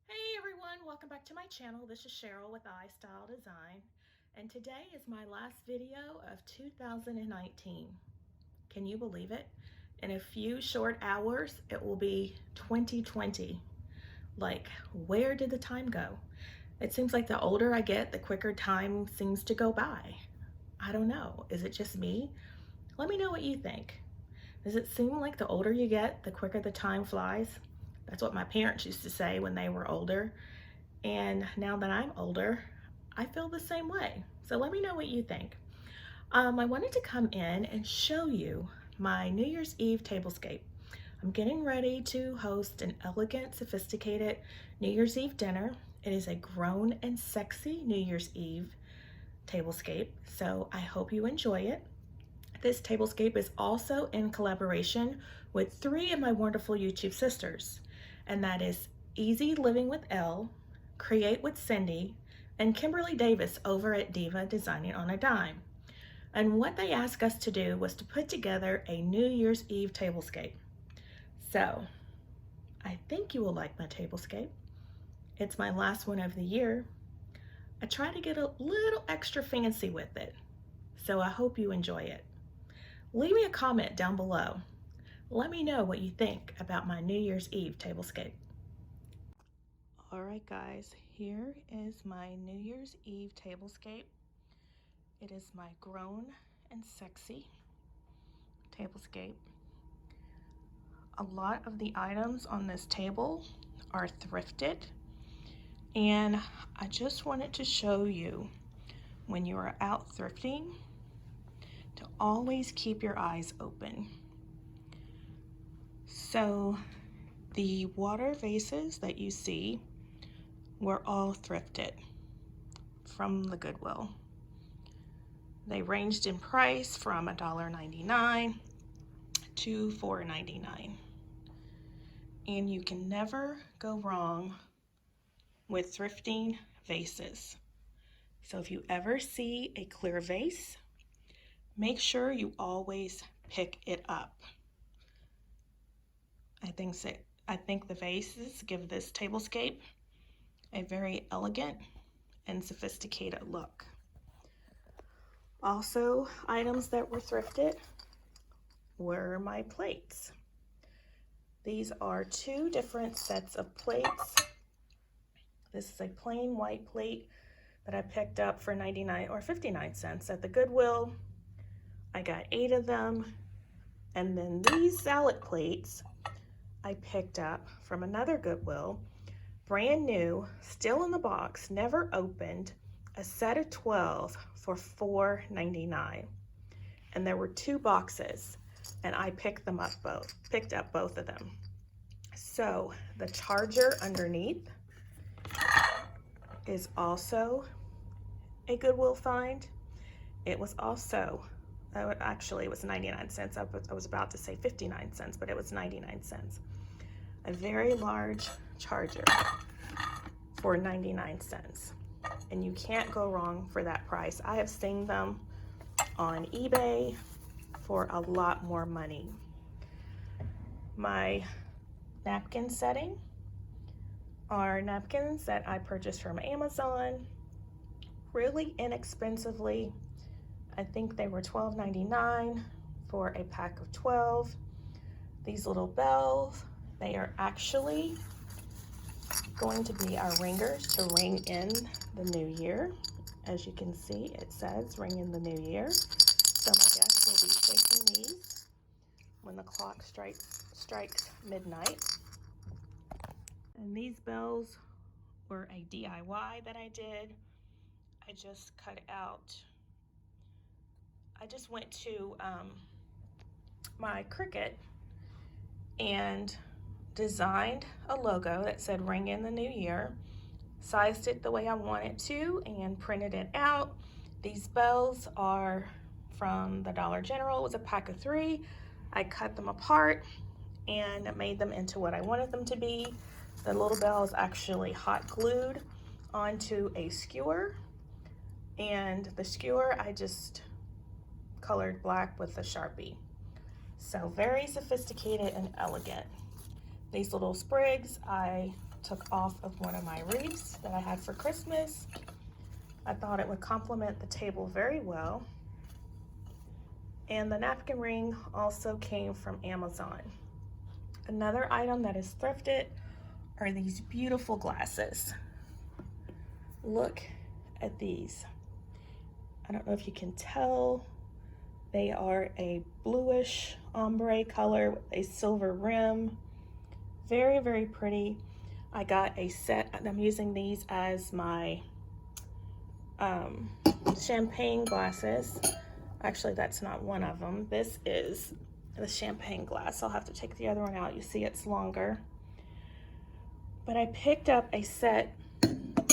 Hey everyone, welcome back to my channel. This is Cheryl with iStyle Design, and today is my last video of 2019. Can you believe it? In a few short hours, it will be 2020. Like, where did the time go? It seems like the older I get, the quicker time seems to go by. I don't know. Is it just me? Let me know what you think. Does it seem like the older you get, the quicker the time flies? That's what my parents used to say when they were older. And now that I'm older, I feel the same way. So let me know what you think. I wanted to come in and show you my New Year's Eve tablescape. I'm getting ready to host an elegant, sophisticated New Year's Eve dinner. It is a grown and sexy New Year's Eve tablescape, so I hope you enjoy it. This tablescape is also in collaboration with three of my wonderful YouTube sisters, and that is Easy Living with Elle, Create with Cindy, and Kimberly Davis over at Diva Designing on a Dime. And what they asked us to do was to put together a New Year's Eve tablescape. So I think you will like my tablescape. It's my last one of the year. I try to get a little extra fancy with it, so I hope you enjoy it. Leave me a comment down below. Let me know what you think about my New Year's Eve tablescape. All right, guys, here is my New Year's Eve tablescape. It is my grown and sexy tablescape. A lot of the items on this table are thrifted, and I just wanted to show you, when you are out thrifting, to always keep your eyes open. So the water vases that you see were all thrifted from the Goodwill. They ranged in price from $1.99 to $4.99. And you can never go wrong with thrifting vases. So if you ever see a clear vase, make sure you always pick it up. I think the vases give this tablescape a very elegant and sophisticated look. Also, items that were thrifted were my plates. These are two different sets of plates. This is a plain white plate that I picked up for 99 or 59 cents at the Goodwill. I got 8 of them. And then these salad plates I picked up from another Goodwill, brand new, still in the box, never opened, a set of 12 for $4.99. And there were 2 boxes, and I picked up both of them. So the charger underneath is also a Goodwill find. It was also, actually it was 99 cents. I was about to say 59 cents, but it was 99 cents. A very large charger for 99 cents. And you can't go wrong for that price. I have seen them on eBay for a lot more money. My napkin setting are napkins that I purchased from Amazon really inexpensively. I think they were $12.99 for a pack of 12. These little bells, they are actually going to be our ringers to ring in the new year. As you can see, it says ring in the new year. So my guests will be shaking these when the clock strikes midnight. And these bells were a DIY that I did. I just went to my Cricut and designed a logo that said ring in the new year, sized it the way I wanted to, and printed it out. These bells are from the Dollar General. It was a pack of 3. I cut them apart and made them into what I wanted them to be. The little bell is actually hot glued onto a skewer, and the skewer I just colored black with a Sharpie. So very sophisticated and elegant. These little sprigs I took off of one of my wreaths that I had for Christmas. I thought it would complement the table very well. And the napkin ring also came from Amazon. Another item that is thrifted are these beautiful glasses. Look at these. I don't know if you can tell. They are a bluish ombre color with a silver rim. Very, very pretty. I got a set, and I'm using these as my champagne glasses. Actually, that's not one of them. This is the champagne glass. I'll have to take the other one out. You see it's longer. But I picked up a set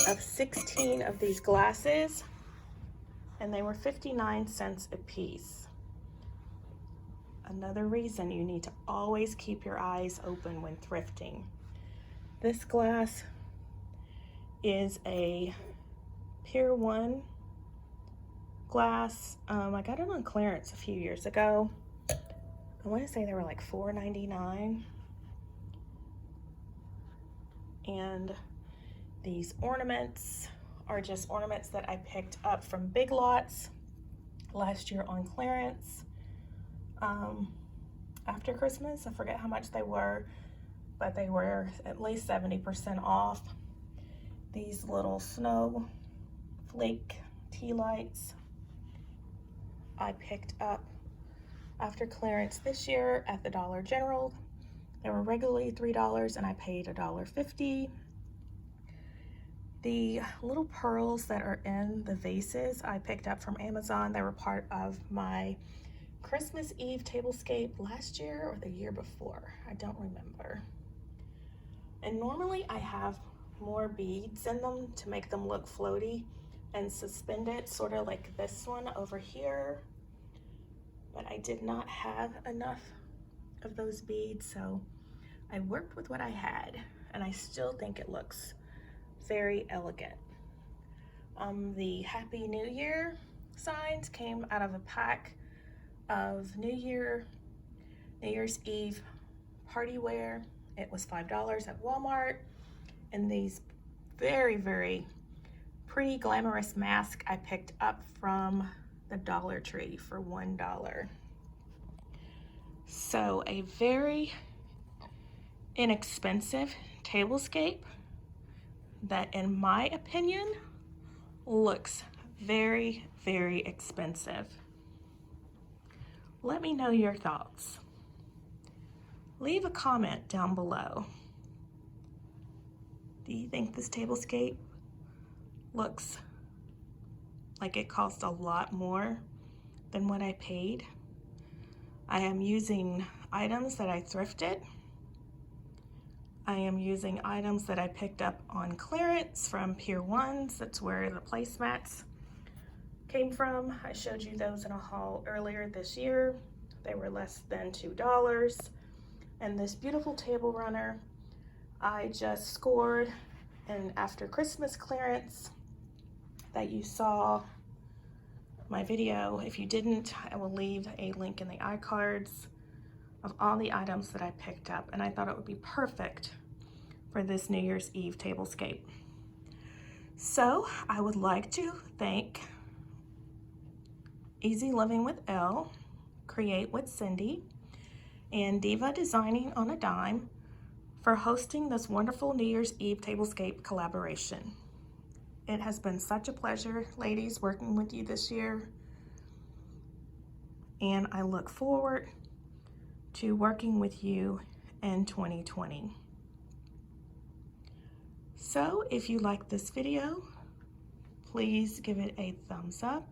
of 16 of these glasses, and they were 59 cents a piece. Another reason you need to always keep your eyes open when thrifting. This glass is a Pier 1 glass. I got it on clearance a few years ago. I want to say they were like $4.99. And these ornaments are just ornaments that I picked up from Big Lots last year on clearance. After Christmas, I forget how much they were, but they were at least 70% off. These little snowflake tea lights I picked up after clearance this year at the Dollar General. They were regularly $3 and I paid $1.50. The little pearls that are in the vases I picked up from Amazon. They were part of my Christmas Eve tablescape last year or the year before. I don't remember. And normally I have more beads in them to make them look floaty and suspended, sort of like this one over here. But I did not have enough of those beads, so I worked with what I had, and I still think it looks very elegant. The Happy New Year signs came out of a pack of New Year's Eve party wear. It was $5 at Walmart, and these very, very pretty glamorous masks I picked up from the Dollar Tree for $1. So a very inexpensive tablescape that, in my opinion, looks very, very expensive. Let me know your thoughts. Leave a comment down below. Do you think this tablescape looks like it cost a lot more than what I paid? I am using items that I thrifted. I am using items that I picked up on clearance from Pier 1s. That's where the placemats came from. I showed you those in a haul earlier this year. They were less than $2. And this beautiful table runner I just scored in after Christmas clearance that you saw my video. If you didn't, I will leave a link in the iCards of all the items that I picked up, and I thought it would be perfect for this New Year's Eve tablescape. So I would like to thank Easy Living with Elle, Create with Cindy, and Diva Designing on a Dime for hosting this wonderful New Year's Eve tablescape collaboration. It has been such a pleasure, ladies, working with you this year, and I look forward to working with you in 2020. So if you like this video, please give it a thumbs up,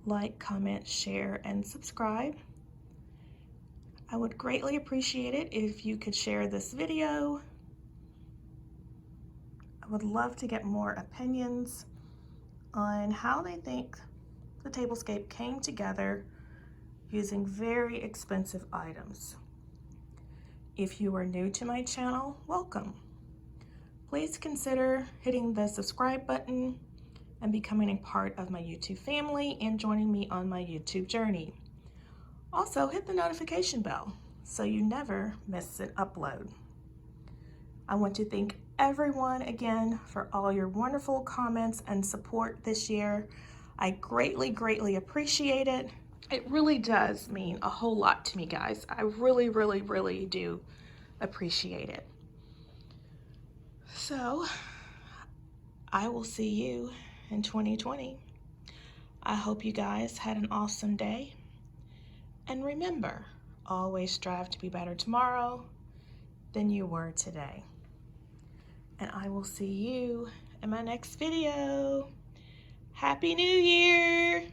like, comment, share, and subscribe. I would greatly appreciate it if you could share this video. I would love to get more opinions on how they think the tablescape came together using very expensive items. If you are new to my channel, welcome. Please consider hitting the subscribe button and becoming a part of my YouTube family and joining me on my YouTube journey. Also, hit the notification bell so you never miss an upload. I want to thank everyone again for all your wonderful comments and support this year. I greatly, greatly appreciate it. It really does mean a whole lot to me, guys. I really, really, really do appreciate it. So, I will see you in 2020. I hope you guys had an awesome day. And remember, always strive to be better tomorrow than you were today. And I will see you in my next video. Happy New Year!